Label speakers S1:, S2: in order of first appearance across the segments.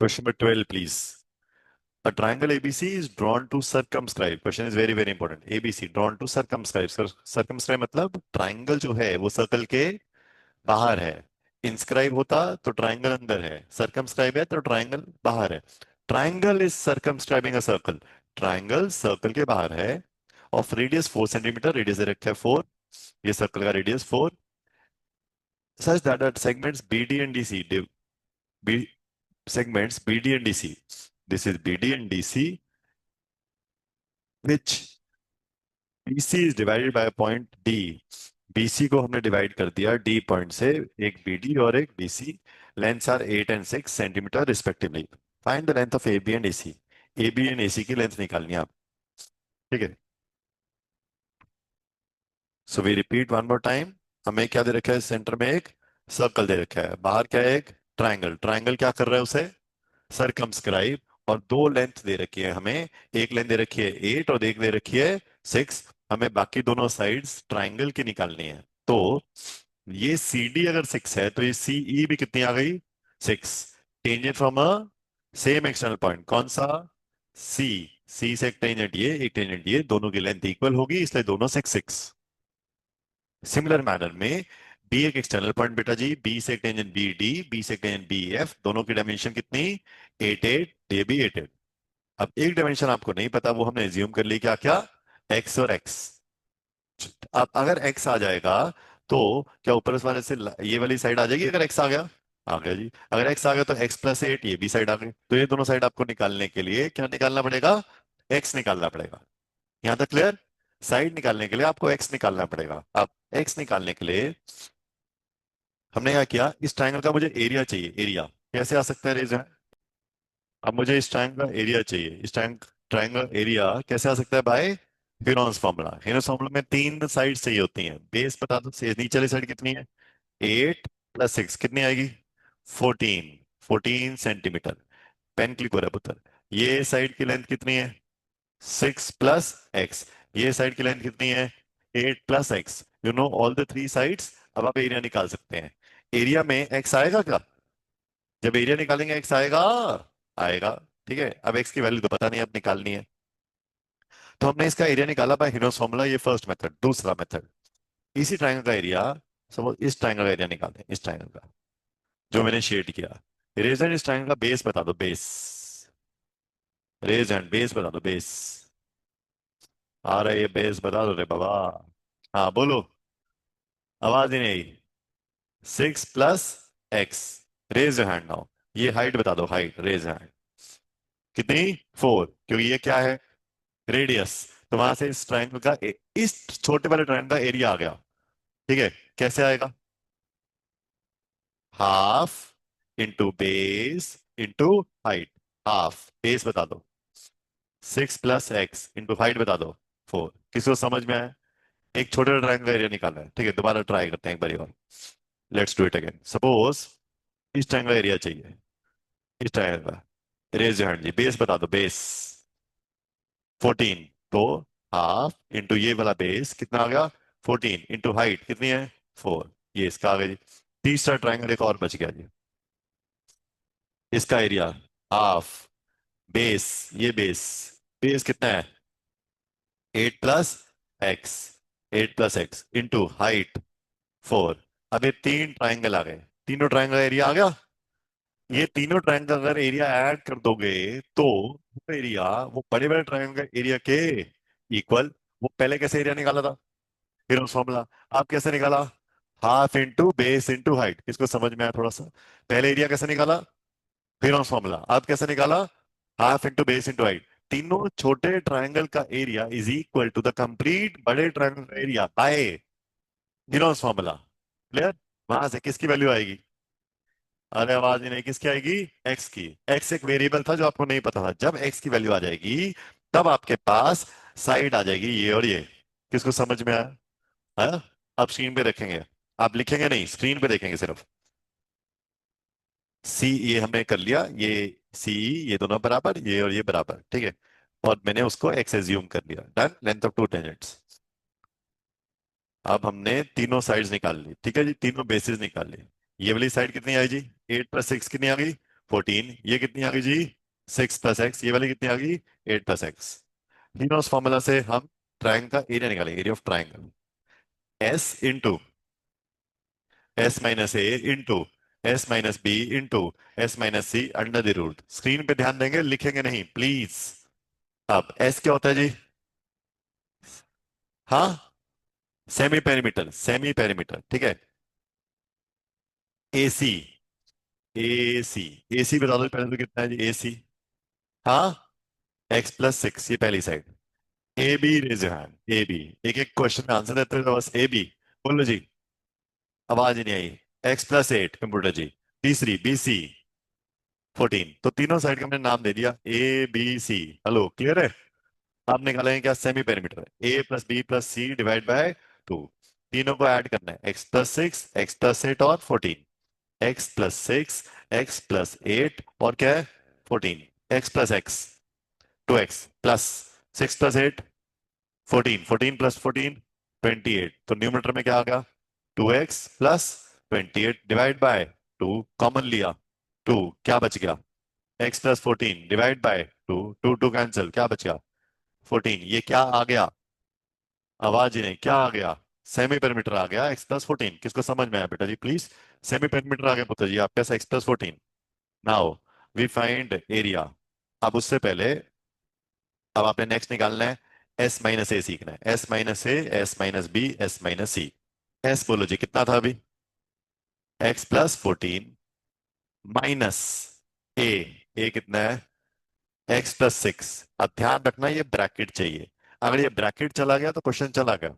S1: Question number 12, please. A triangle ABC is drawn to circumscribe. Question is very very important. ABC drawn to circumscribe. Circumscribe मतलब triangle जो है वो circle के बाहर है. Inscribe होता तो ट्राइंगल अंदर है, सर्कमस्क्राइब है तो ट्राइंगल बाहर है. Triangle is circumscribing a circle. Triangle circle के बाहर है. ऑफ रेडियस 4 सेंटीमीटर, रेडियस दे रखा है 4. ये सर्कल का radius 4. Such that at segments BD and DC, B segments BD and DC. This is BD and DC, which BC is divided by a point D. BC को हमने divide कर दिया D point से. एक BD और एक DC. Lengths are 8 and 6 centimetre respectively. Find the length of AB and AC. AB and AC की length निकालनी है आप. ठीक है. So we repeat one more time. हमें क्या दे रखा है? सेंटर में एक सर्कल दे रखा है, बाहर क्या है? एक ट्राइंगल. ट्राइंगल क्या कर रहा है? उसे सरकमस्क्राइब. और दो लेंथ दे रखी है हमें. एक लेंथ दे रखी है 8 और एक दे रखी है 6. हमें बाकी दोनों साइड्स ट्राइंगल की निकालनी है. तो ये CD अगर 6 है तो ये CE भी कितनी आ गई? 6. Tangent from a same external point. कौन सा? C. C से एक टेंजेंट ये, एक टेंजेंट ये, दोनों की लेंथ इक्वल होगी, इसलिए दोनों 6 6. सिमिलर मैनर में बी एक एक्सटर्नल पॉइंट बेटा जी. बी से एक टेंजेंट BD, बी से एक टेंजेंट BF, दोनों की डायमेंशन कितनी? 8 8. ये भी 8 8. अब एक डायमेंशन आपको नहीं पता, वो हमने एज्यूम कर ली. क्या क्या? X और X. अब अगर X आ जाएगा तो क्या ऊपर वाले से ये वाली साइड आ जाएगी? अगर X आ गया, आ गया जी. अगर X आ गया तो X+8, ये भी साइड आ गई. तो ये दोनों साइड आपको निकालने के लिए क्या निकालना पड़ेगा? X निकालना पड़ेगा. यहां तक क्लियर? साइड निकालने के लिए आपको X निकालना पड़ेगा. अब X निकालने के लिए हमने क्या किया? इस ट्राइंगल का मुझे एरिया चाहिए. एरिया कैसे आ सकता है? रेज है. अब मुझे इस ट्राइंगल का एरिया चाहिए. इस ट्राइंगल एरिया कैसे आ सकता है? By Heron's formula. Heron's formula में तीन साइड चाहिए होती हैं. बेस बता दो. से नीचे वाली साइड कितनी है? 8 + 6 कितनी आएगी? 14. 14 सेंटीमीटर. पेन क्लिक हो रहा है पुत्र. ये साइड की लेंथ कितनी है? 6 + x. ये साइड की लेंथ कितनी है? 8 + x. You know all the three sides. अब आप एरिया निकाल सकते हैं. एरिया में x आएगा क्या? जब एरिया निकालेंगे x आएगा. आएगा. ठीक है. अब x की वैल्यू तो पता नहीं, अब निकालनी है. तो हमने इसका एरिया निकाला बाय हेनॉस फॉर्मूला. ये फर्स्ट मेथड. दूसरा मेथड, इसी ट्राइंगल का एरिया. सपोज इस ट्राइंगल का एरिया निकालें. इस ट्राइंगल का जो मैंने शेड किया. रेज एंड इस ट्राइंगल का बेस बता दो. बेस. रेज एंड बेस बता दो. बेस. आ रहा है ये बेस बता दो रे बाबा. हाँ बोलो. आवाज ही नहीं आई. 6 + x. Raise your hand now. ये हाइट बता दो. Height raise hand. कितनी? 4. क्योंकि ये क्या है? रेडियस. तो वहां से इस ट्राइंगल का इस छोटे वाले ट्राइंगल का एरिया आ गया. ठीक है. कैसे आएगा? Half into base into height. Half. Base बता दो. 6 + x इंटू हाइट बता दो. 4. किसी को समझ में आया? एक छोटे ट्राइंगल का एरिया निकालना है. ठीक है. दोबारा ट्राई करते हैं एक बार और. Let's do it again. Suppose इस ट्राइंगल का एरिया चाहिए. इस ट्राइंगल का. रेज योर हैंड जी. बेस बता दो. बेस 14. तो हाफ इंटू ये वाला बेस कितना आ गया? 14 इंटू हाइट कितनी है? 4. ये इसका आ गया जी. तीसरा ट्राइंगल एक और बच गया जी. इसका एरिया हाफ. बेस. ये बेस. बेस कितना है? 8 + x. 8 + x into height 4. अब ये तीन ट्राइंगल आ गए. तीनों ट्राइंगल एरिया आ गया. ये तीनों ट्राइंगल अगर एरिया ऐड कर दोगे तो वो एरिया, वो बड़े बड़े ट्राइंगल का एरिया के इक्वल. वो पहले कैसे एरिया निकाला था? फिर उस फॉर्मूला. आप कैसे निकाला? Half into base into height. किसको समझ में आया थोड़ा सा? पहले एरिया कैसे निकाला? फिर उस फॉर्मूला. आप कैसे निकाला? Half into base into height. तीनों छोटे ट्राइंगल का area is equal to the complete बड़े ट्राइंगल का area by Heron's formula. Clear? वहां से किसकी वैल्यू आएगी? अरे आवाज ही नहीं. किसकी आएगी? एक्स की. एक्स एक वेरिएबल था जो आपको नहीं पता था. जब एक्स की वैल्यू आ जाएगी तब आपके पास साइड आ जाएगी ये और ये. किसको समझ में आया? हाँ? आप स्क्रीन पे रखेंगे. आप लिखेंगे नहीं, स्क्रीन पे देखेंगे सिर्फ. सी ये हमने कर लिया. ये सी, ये दोनों बराबर, ये और ये बराबर. ठीक है. और मैंने उसको एक्स एज्यूम कर लिया. Done. Length of to tangents. अब हमने तीनों साइड्स निकाल ली. ठीक है जी. तीनों बेसिस निकाल ली. ये वाली साइड कितनी आई जी? 8 + 6 कितनी आ गई? 14, ये कितनी आ गई जी? 6 + x, ये वाली कितनी आ गई? 8 + x। हीनोस फॉर्मूला से हम ट्रायंगल का एरिया निकालेंगे, area of triangle. S into S - A into S - B into S - C under the root. Screen पे ध्यान देंगे, लिखेंगे नहीं प्लीज। अब S क्या होता है जी? हाँ, सेमी पेरीमीटर, सेमी पेरीमीटर, ठीक है। AC, AC, AC बता दो पहले तो कितना है जी AC? हाँ, X + 6, ये पहली side. AB raise hand, AB। एक एक क्वेश्चन में आंसर देते हो बस AB। बोलो जी। आवाज ही नहीं आई। X + 8 कंप्यूटर जी। तीसरी BC 14। तो तीनों साइड का मैंने नाम दे दिया ABC। हेलो, क्लियर है? आप निकालेंगे क्या? Semi perimeter A + B + C/2। तीनों को ऐड करना है, X + 6, X + 8 और 14। X + 6, X + 8 और क्या है? 14। X + X, 2x plus 6 + 8, 14, 14 + 14, 28। तो न्यूमरेटर में क्या आ गया? 2x + 28 डिवाइड बाय 2, कॉमन लिया 2, क्या बच गया? X + 14 डिवाइड बाय 2, 2 2 कैंसिल, क्या बच गया? 14। ये क्या आ गया? आवाज ही नहीं, क्या आ गया? सेमी पेरीमीटर आ गया X + 14। किसको समझ में आया बेटा जी प्लीज? सेमी पेरीमीटर आ गया पुत्र जी आपके पास X + 14। Now we find area. अब उससे पहले, अब आपने नेक्स्ट निकालना है S - A सीखना है। S - A, S - B, S - C। S बोलो जी कितना था अभी? X + 14 माइनस ए। ए कितना है? X + 6। अब ध्यान रखना ये ब्रैकेट चाहिए। अगर ये ब्रैकेट चला गया तो क्वेश्चन चला गया।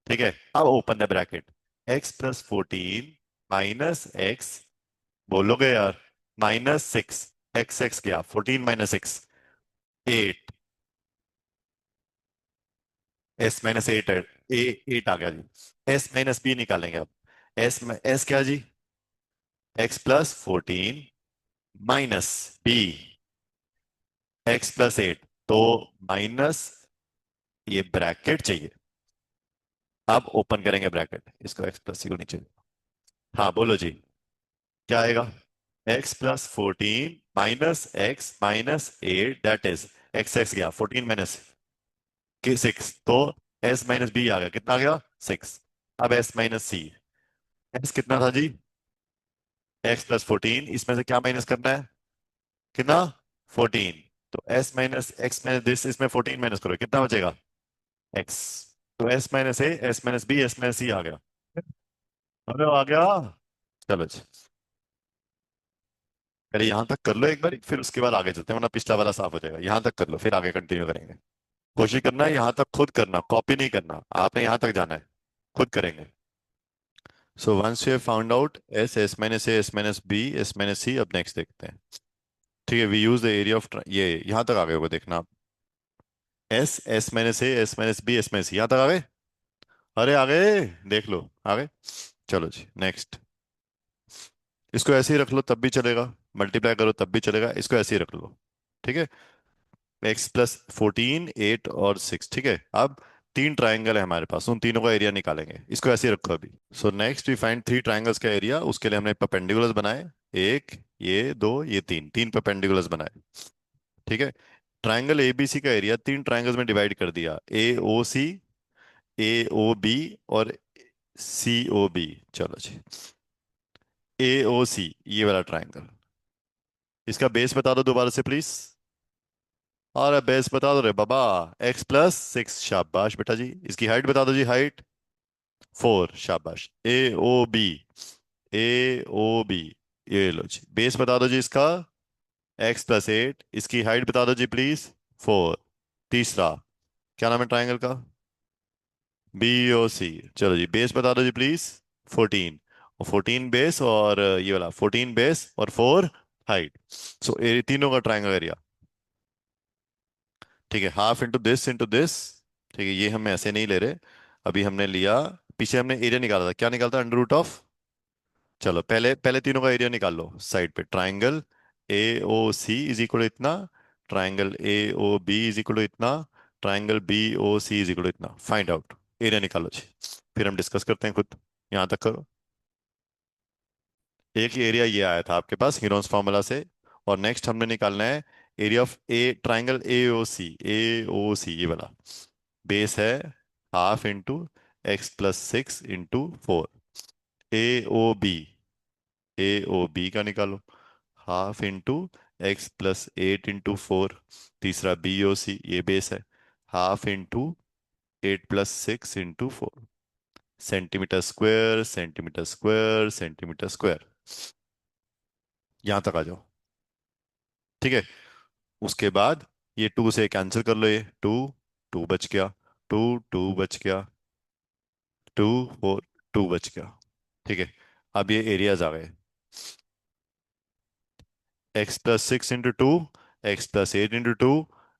S1: ठीक है, अब open the bracket. X + 14 minus x, बोलोगे यार? -6। X क्या? 14 - 6, 8। S - 8 है। ए 8 आ गया जी। S - B निकालेंगे अब। S क्या जी? X + 14 minus B, X + 8। तो माइनस, ये ब्रैकेट चाहिए। अब ओपन करेंगे ब्रैकेट, इसको X + C को नीचे। हाँ बोलो जी, क्या आएगा? X + 14 minus X - 8 that is X गया 14 माइनस के 6। तो S - B आ गया, कितना आ गया? 6। अब S - C। S कितना था जी? X + 14, इसमें से क्या माइनस करना है? कितना? 14। तो S - X - दिस, इसमें 14 माइनस करो, कितना बचेगा? X। तो S - A, S - B, S - C आ गया। अरे आ गया। चलो जी, पहले यहां तक कर लो एक बार, फिर उसके बाद आगे चलते हैं, वरना पिछला वाला साफ हो जाएगा। यहां तक कर लो, फिर आगे कंटिन्यू करेंगे। कोशिश करना है यहां तक खुद करना, कॉपी नहीं करना, आपने यहां तक जाना है। खुद करेंगे। So once you have found out S - A, S - B, S - C, अब नेक्स्ट देखते हैं। ठीक है, we use the area of, ये यहां तक आ गए होगा, देखना आप। S - A, S - B, S - C, यहां तक आ गए? अरे आ गए, देख लो आ गए। चलो जी नेक्स्ट। इसको ऐसे ही रख लो तब भी चलेगा, मल्टीप्लाई करो तब भी चलेगा, इसको ऐसे ही रख लो। ठीक है। X + 14, 8 और 6, ठीक है। अब तीन ट्राइंगल है हमारे पास, उन तीनों का एरिया निकालेंगे, इसको ऐसे ही रखो अभी। So next we find three triangles का एरिया। उसके लिए हमने परपेंडिकुलर्स बनाए, एक, ये दो, ये तीन, तीन परपेंडिकुलर्स बनाए। ठीक है। ट्राइंगल ABC का एरिया तीन ट्राइंगल्स में डिवाइड कर दिया, AOC, AOB और COB। चलो जी, AOC, ये वाला ट्राइंगल, इसका बेस बता दो दोबारा से प्लीज। और बेस बता दो रे बाबा। X + 6, शाबाश बेटा जी। इसकी हाइट बता दो जी, हाइट 4, शाबाश। ए ओ बी, ये लो जी, बेस बता दो जी इसका। X + 8, इसकी हाइट बता दो जी प्लीज, 4। तीसरा, क्या नाम है ट्राइंगल का? BOC। चलो जी, बेस बता दो जी प्लीज, 14। और 14 बेस, और ये वाला 14 बेस और 4 हाइट। सो तीनों का ट्राइंगल एरिया, ठीक है, half into this into this. ठीक है, ये हम ऐसे नहीं ले रहे, अभी हमने लिया, पीछे हमने एरिया निकाला था, क्या निकाला था? √ऑफ। चलो पहले पहले तीनों का एरिया निकाल लो साइड पे। ट्राइंगल AOC = इतना, ट्राइंगल AOB = इतना, ट्राइंगल BOC = इतना। फाइंड आउट एरिया, निकालो जी, फिर हम डिस्कस करते हैं खुद। यहां तक करो। एक एरिया ये आया था आपके पास हीरोन्स फॉर्मूला से, और नेक्स्ट हमने निकालना है area of a triangle A O C ये वाला। बेस है half into x+6 into 4। A O B का निकालो, हाफ इंटू x+8 इंटू 4। तीसरा BOC ये बेस है, half into 8+6 into 4। Centimetre square centimetre square centimetre square. यहां तक आ जाओ। ठीक है। उसके बाद ये 2 से कैंसिल कर लो, ये 2 2 बच गया, 2 2 बच गया, 2 4 2 बच गया। ठीक है। अब ये एरियाज आ गए, x+6 into 2, x+8 into 2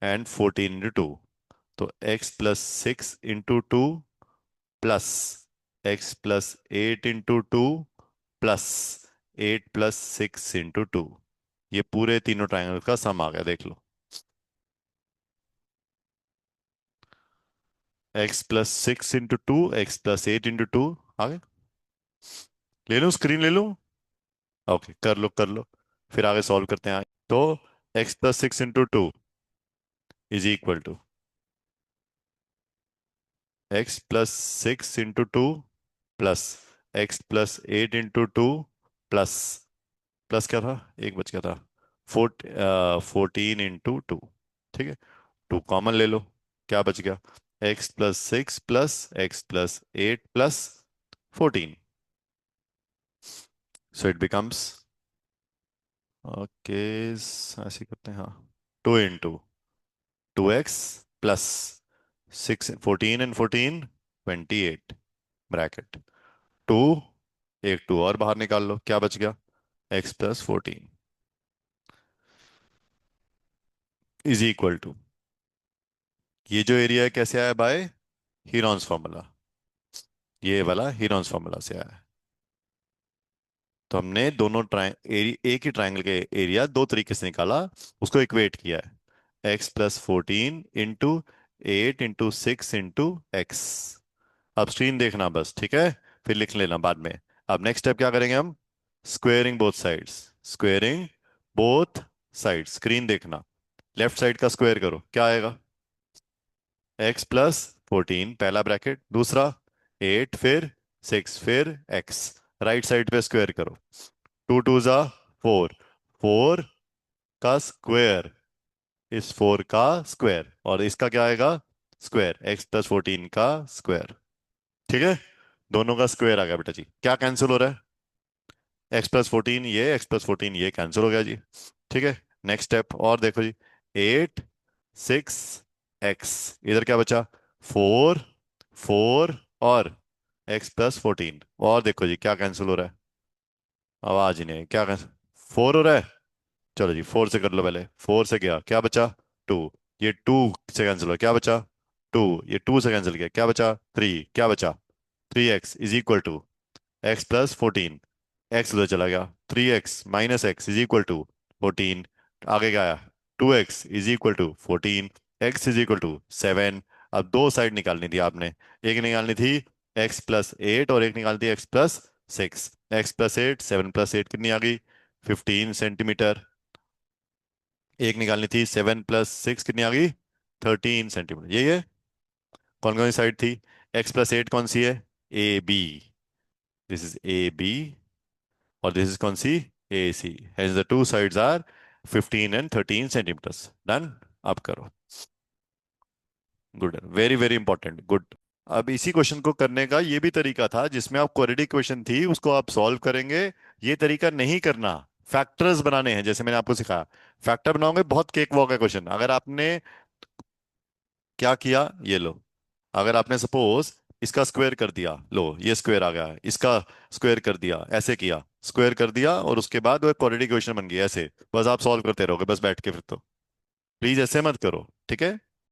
S1: and 14 into 2। तो x+6 into 2 plus x+8 into 2 plus 8+6 into 2। ये पूरे तीनों ट्राइंगल का सम आ गया, देख लो। x+6 इंटू 2, x+8 इंटू 2 आ गए। ले लूं, स्क्रीन ले लूं? ओके, कर लो कर लो, फिर आगे सॉल्व करते हैं। तो x+6 into 2 is equal to x+6 into 2 plus x+8 into 2 plus, plus क्या था, एक बच गया था, 14 इंटू 2। ठीक है। 2 कॉमन ले लो, क्या बच गया, x+6 plus x+8 plus 14। So it becomes, okay ऐसे करते हैं, हाँ, 2 into 2x plus 14 and 14 28 bracket 2। एक 2 और बाहर निकाल लो, क्या बच गया, x+14 इज इक्वल टू, ये जो एरिया है कैसे आया, बाय हीरॉन्स फॉर्मूला। ये वाला हीरॉन्स फॉर्मूला से आया है। तो हमने दोनों एक ही ट्राइंगल के एरिया दो तरीके से निकाला, उसको इक्वेट किया है, x+14 into 8 into 6 into x। अब स्क्रीन देखना बस, ठीक है, फिर लिख लेना बाद में। अब नेक्स्ट स्टेप क्या करेंगे हम, squaring both sides, squaring both side. Screen देखना, लेफ्ट साइड का स्क्वायर करो, क्या आएगा, x+14 पहला ब्रैकेट, दूसरा 8 फिर 6 फिर x। राइट साइड पे स्क्वायर करो, 2 2 ज़ा 4, 4 का स्क्वायर, इस 4 का स्क्वायर, और इसका क्या आएगा, स्क्वायर, x+14 का स्क्वायर। ठीक है। दोनों का स्क्वायर आ गया बेटा जी। क्या कैंसिल हो रहा है, x+14 ये, x+14 ये कैंसिल हो गया जी। ठीक है। नेक्स्ट स्टेप और देखो जी, 8 6 x, इधर क्या बचा, 4 4 और x+14। और देखो जी क्या कैंसिल हो रहा है, आवाज ही नहीं है, क्या कैंसिल, 4 हो रहा है। चलो जी 4 से कर लो, पहले 4 से गया, क्या बचा, 2। ये 2 से कैंसिल हो, क्या बचा, 2। ये 2 से कैंसिल किया, क्या बचा, 3। क्या बचा, 3x is equal to x+14। X उधर चला गया, 3x - x is equal to 14। आगे क्या आया, 2x is equal to 14, x is equal to 7। अब दो साइड निकालनी थी आपने, एक निकालनी थी x+8 और एक निकालनी थी x+6। x+8, 7+8 कितनी आ गई, 15 सेंटीमीटर। एक निकालनी थी 7+6 कितनी आ गई, 13 सेंटीमीटर। यही है, कौन कौन सी साइड थी, x+8 कौन सी है, AB, दिस इज AB, और दिस इज कौन सी, AC। Hence the two sides are 15 and 13 centimetres. Done. अब करो, good, very very important, good. अब इसी क्वेश्चन को करने का ये भी तरीका था जिसमें आप क्वाड्रेटिक क्वेश्चन थी उसको आप सॉल्व करेंगे। ये तरीका नहीं करना, फैक्टर्स बनाने हैं जैसे मैंने आपको सिखाया। फैक्टर बनाओगे बहुत केक वॉक है क्वेश्चन। अगर आपने क्या किया, ये लो, अगर आपने सपोज इसका स्क्वायर कर दिया, लो ये स्क्वायर आ गया है, इसका स्क्वायर कर दिया, ऐसे किया, स्क्वायर कर दिया, और उसके बाद वो क्वाड्रेटिक इक्वेशन बन गई, ऐसे बस आप सॉल्व करते रहोगे बस बैठ के, फिर तो प्लीज ऐसे मत करो, ठीक है।